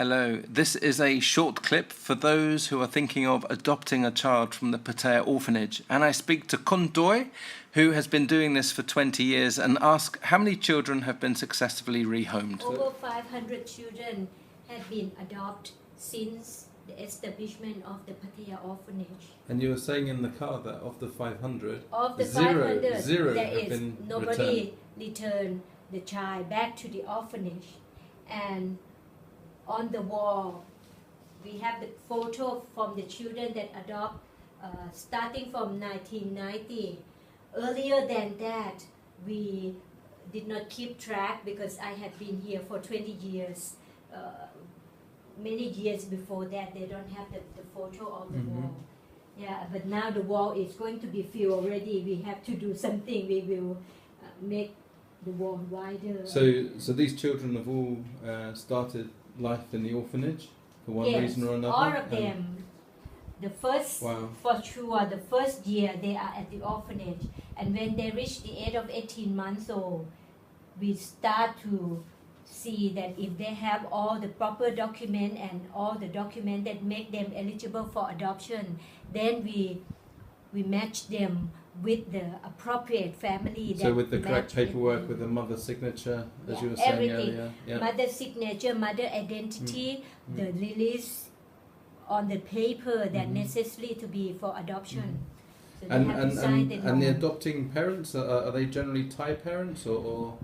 Hello, this is a short clip for those who are thinking of adopting a child from the Pattaya Orphanage. And I speak to Kundoy, who has been doing this for 20 years, and ask how many children have been successfully rehomed. Over 500 children have been adopted since the establishment of the Pattaya Orphanage. And you were saying in the car that of the 500, Of the 500, zero there have is been nobody returned the child back to the orphanage. And on the wall, we have the photo from the children that adopt starting from 1990. Earlier than that, we did not keep track because I had been here for 20 years. Many years before that, they don't have the photo on the wall. Yeah, but now the wall is going to be filled already. We have to do something. We will make the wall wider. So these children have all started life in the orphanage for one reason or another? All of them. The first, Wow. for sure, the first year they are at the orphanage. And when they reach the age of 18 months old, we start to see that if they have all the proper document and all the document that make them eligible for adoption, then we match them with the appropriate family. So with the correct paperwork, with the mother's signature, as you were saying everything. earlier. Yeah. Mother signature, mother identity, the release on the paper that necessary to be for adoption. So they have to sign the and the adopting parents, are they generally Thai parents or?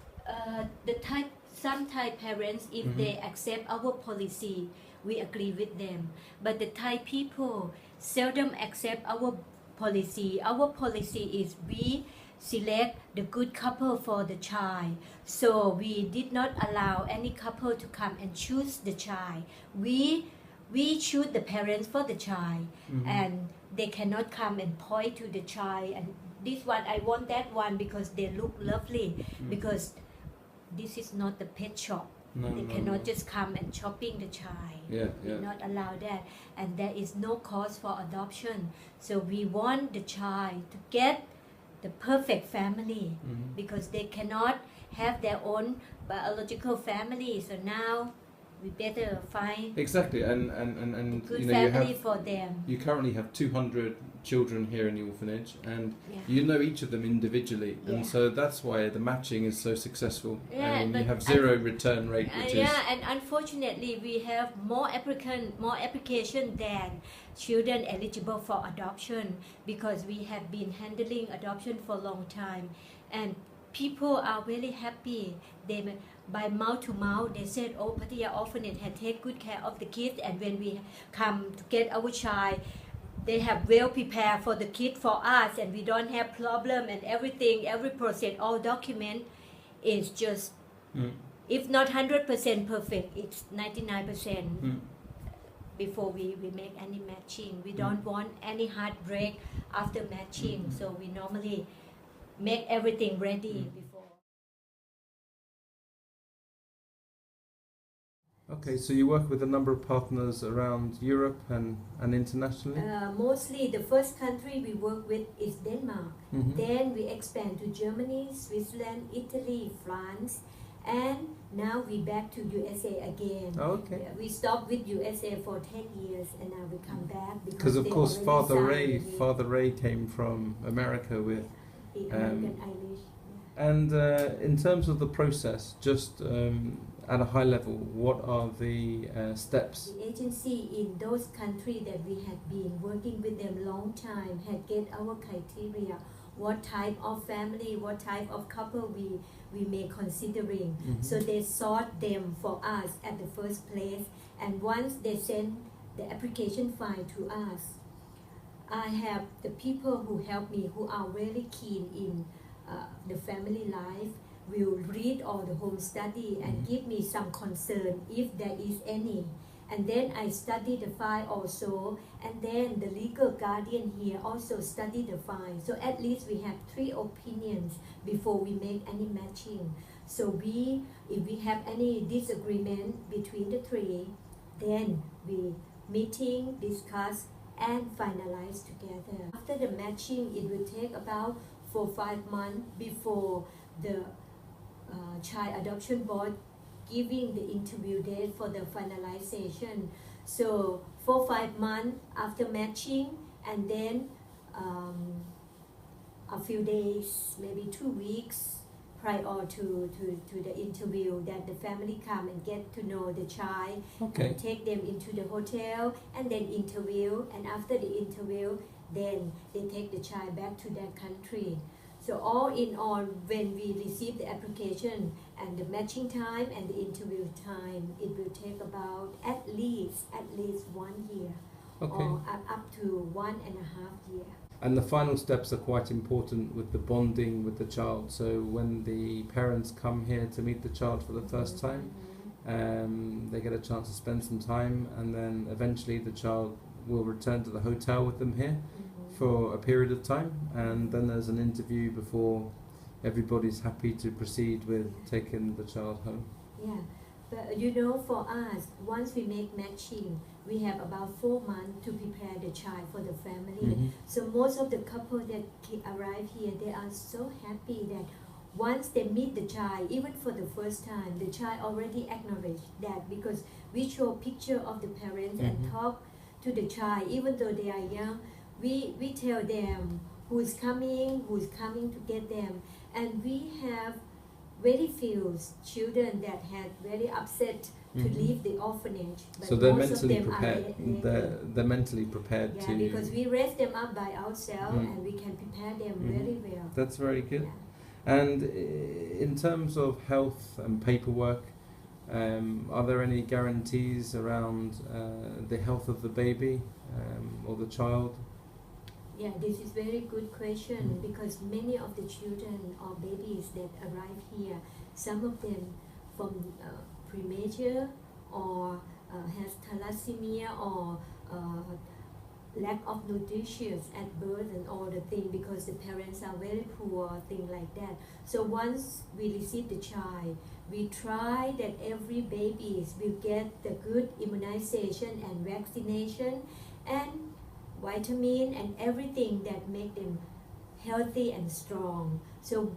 Some Thai parents, if they accept our policy, we agree with them. But the Thai people seldom accept our policy. Our policy is we select the good couple for the child. So we did not allow any couple to come and choose the child. We choose the parents for the child, and they cannot come and point to the child and this one I want that one because they look lovely, because this is not the pet shop. They cannot just come and shopping the child. We not allow that, and there is no cause for adoption. So we want the child to get the perfect family, because they cannot have their own biological family. So now we better find exactly and good you know, family for them. You currently have 200 children here in the orphanage, and you know each of them individually, and so that's why the matching is so successful. You have zero return rate, which is and unfortunately we have more application than children eligible for adoption, because we have been handling adoption for a long time, and people are really happy. They by mouth to mouth, they said, oh, Pattaya Orphanage had take good care of the kids, and when we come to get our child, they have well prepared for the kid for us, and we don't have problem, and everything, every process, all document is just, if not 100% perfect, it's 99% before we make any matching. We don't want any heartbreak after matching, so we normally make everything ready before. Okay, so you work with a number of partners around Europe and internationally? Mostly the first country we work with is Denmark. Then we expand to Germany, Switzerland, Italy, France, and now we back to USA again. Okay. We stopped with USA for 10 years, and now we come back because of course Father Ray came from America with the American Irish. And in terms of the process, just at a high level, what are the steps? The agency in those countries that we had been working with them long time had get our criteria, what type of family, what type of couple we may considering. So they sort them for us at the first place, and once they send the application file to us, I have the people who help me, who are really keen in the family life, will read all the home study and give me some concern if there is any. And then I study the file also, and then the legal guardian here also study the file. So at least we have 3 opinions before we make any matching. So if we have any disagreement between the 3, then we meeting, discuss, and finalize together. After the matching, it will take about 4-5 months before the child adoption board giving the interview date for the finalization. So 4-5 months after matching, and then a few days, maybe 2 weeks prior to the interview, that the family come and get to know the child, Okay. and take them into the hotel and then interview, and after the interview then they take the child back to their country. So all in all, when we receive the application and the matching time and the interview time, it will take about at least 1 year, Okay. or up to 1.5 years. And the final steps are quite important with the bonding with the child. So when the parents come here to meet the child for the first time, they get a chance to spend some time, and then eventually the child will return to the hotel with them here for a period of time, and then there's an interview before everybody's happy to proceed with taking the child home. Yeah, but you know, for us, once we make matching, we have about 4 months to prepare the child for the family. So most of the couple that arrive here, they are so happy that once they meet the child, even for the first time, the child already acknowledged that, because we show picture of the parents and talk to the child, even though they are young. We tell them who's coming to get them, and we have very few children that had very upset to leave the orphanage. But So they're most mentally of them prepared. are They're mentally prepared yeah, to. because we raise them up by ourselves and we can prepare them very well. That's very good. Yeah. And in terms of health and paperwork, are there any guarantees around the health of the baby or the child? Yeah, this is very good question, because many of the children or babies that arrive here, some of them from premature or has thalassemia or lack of nutrition at birth and all the thing, because the parents are very poor, thing like that. So once we receive the child, we try that every babies will get the good immunization and vaccination and vitamin and everything that make them healthy and strong. So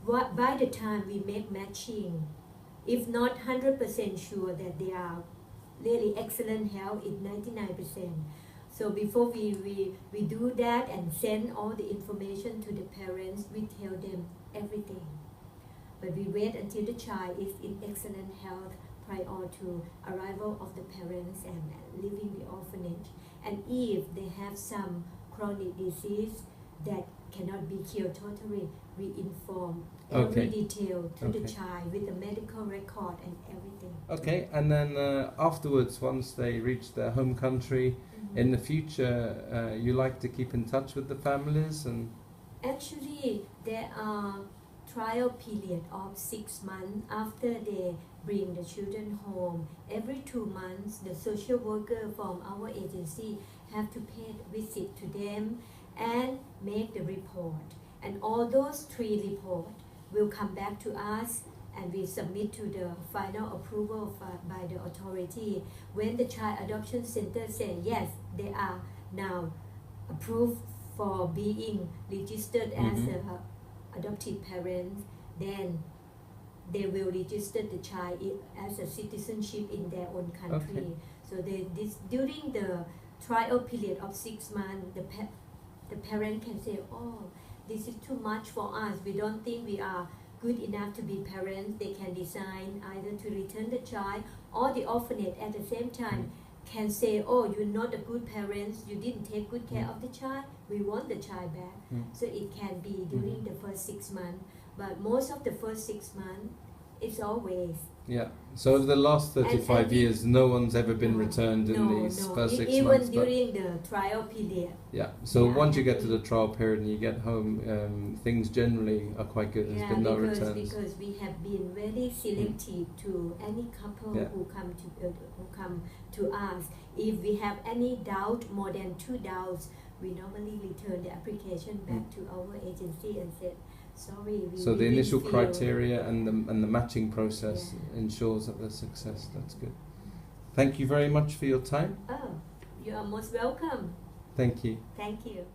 by the time we make matching, if not 100% sure that they are really excellent health, it's 99%. So before we do that and send all the information to the parents, we tell them everything. But we wait until the child is in excellent health prior to arrival of the parents and leaving the orphanage. And if they have some chronic disease that cannot be cured totally, we inform every detail to the child with the medical record and everything. Okay, and then afterwards, once they reach their home country, in the future, you like to keep in touch with the families? And actually, there are trial period of 6 months after they bring the children home. Every 2 months, the social worker from our agency have to pay a visit to them and make the report. And all those 3 reports will come back to us, and we submit to the final approval by the authority. When the child adoption center say yes, they are now approved for being registered as a adoptive parents, then they will register the child as a citizenship in their own country. So during the trial period of 6 months, the parent can say, oh, this is too much for us, we don't think we are good enough to be parents. They can decide either to return the child, or the orphanage at the same time can say, oh, you're not a good parents, you didn't take good care of the child, we want the child back. So it can be during the first 6 months, but most of the first 6 months, it's always. yeah. So over the last 35 years, no one's ever been returned in these first 6 even months. During the trial period. Yeah. So once you get to the trial period and you get home, things generally are quite good. There's been no returns. Because we have been very selective to any couple who come to us. If we have any doubt, more than 2 doubts, we normally return the application back to our agency and said, sorry. So the initial criteria and the matching process ensures that there's success. That's good. Thank you very much for your time. Oh, you are most welcome. Thank you. Thank you.